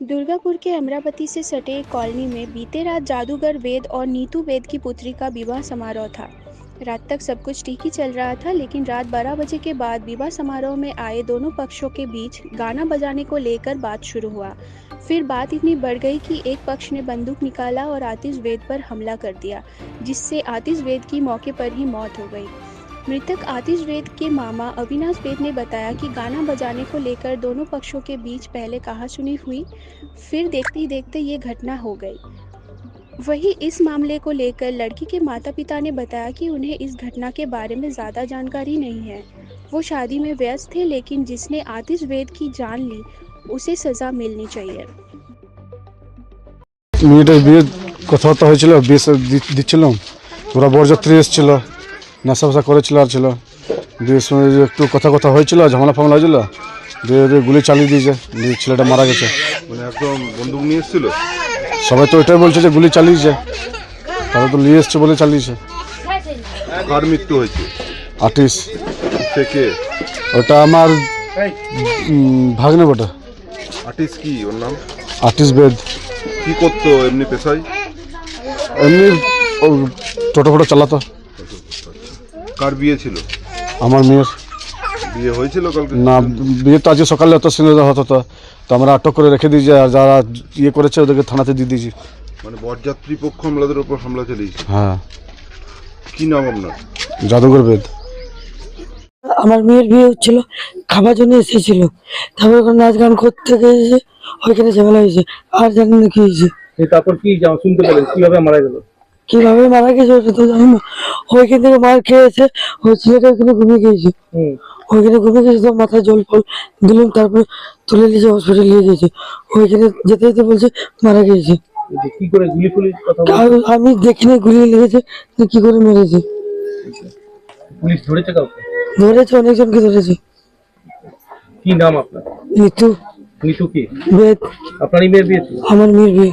दुर्गापुर के अमरावती से सटे एक कॉलोनी में बीते रात जादूगर वेद और नीतू वेद की पुत्री का विवाह समारोह था। रात तक सब कुछ ठीक ही चल रहा था, लेकिन रात 12 बजे के बाद विवाह समारोह में आए दोनों पक्षों के बीच गाना बजाने को लेकर बात शुरू हुआ। फिर बात इतनी बढ़ गई कि एक पक्ष ने बंदूक निकाला और आतिश वेद पर हमला कर दिया, जिससे आतिश वेद की मौके पर ही मौत हो गई। मृतक आतिश वेद के मामा अविनाश वेद ने बताया कि गाना बजाने को लेकर दोनों पक्षों के बीच पहले कहासुनी हुई, फिर देखते ही देखते ये घटना हो गई। वहीं इस मामले को लेकर लड़की के माता-पिता ने बताया कि उन्हें इस घटना के बारे में ज़्यादा जानकारी नहीं है। वो शादी में व्यस्त थे, लेकिन जिसने आतिश वेद की जान ली, उसे सज़ा मिलनी चाहिए। মেয়েটার বিয়ে কথাবার্তা হয়েছিল, বিয়ে দিচ্ছিলাম, ওরা বরযাত্রী এসেছিল, নেশা করেছিল আর ছিল, বিয়ের সময় একটু কথা হয়েছিল, ঝামেলা ফামলা হয়েছিল, দিয়ে গুলি চালিয়ে দিয়েছে, দিয়ে ছেলেটা মারা গেছে। মানে একদম বন্দুক নিয়ে এসেছিল, সবাই তো ওইটাই বলছে যে গুলি চালিয়েছে, তারা তো নিয়ে এসছে বলে চালিয়েছে। কার মৃত্যু হয়েছে? আর্টিস্ট থেকে ওটা আমার ভাগ্নে বটে। আর্টিস্ট কি ওর নাম? আর্টিস্ট বেদ। কি করতো এমনি পেশায়? এমনি টোটো ফোটো চালাতো। কার বিয়ে ছিল? আমার মেয়ের বিয়ে হয়েছিল কালকে? না, বিয়ে তো আজকে সকালে হতো, সিনেমা হতো, তো আমরা আটক করে রেখে দিয়েছি, আর যারা ইয়ে করেছে ওদেরকে থানাতে দিয়ে দিয়েছি। মানে বরযাত্রী পক্ষ হামলাদের উপর হামলা চালিয়েছে? হ্যাঁ। কি নাম আপনার? জাদুঘর বেদ। আমার মেয়ের বিয়ে হচ্ছিল, খাবার জন্য এসেছিল, তারপর ওখানে নাচ গান করতে গেছে, ওইখানে ঝামেলা হয়েছে, আর জানি না কি হয়েছে। তারপর কি শুনতে পেলেন কিভাবে মারা গেল? কিভাবে মারা গেছে ওটা তো জানি না। ওইখান থেকে মার খেয়েছে, ওই ছেলেটা ওইখানে ঘুমিয়ে গিয়েছে, ওইখানে ঘুমিয়ে গেছে, তো মাথায় জল ফল দিলাম, তারপরে তুলে নিয়েছে, হসপিটাল নিয়ে গেছে, ওইখানে যেতে যেতে বলছে মারা গিয়েছে। কি করে গুলি ফুলি কথা আমি দেখিনি, গুলি লেগেছে, কি করে মেরেছে। পুলিশ ধরেছে কাউকে? ধরেছে, অনেকজনকে ধরেছে। কি নাম আপনার? নিতু নিতু কি? বেদ। আপনারই মেয়ের বিয়ে? আমার মেয়ের বিয়ে।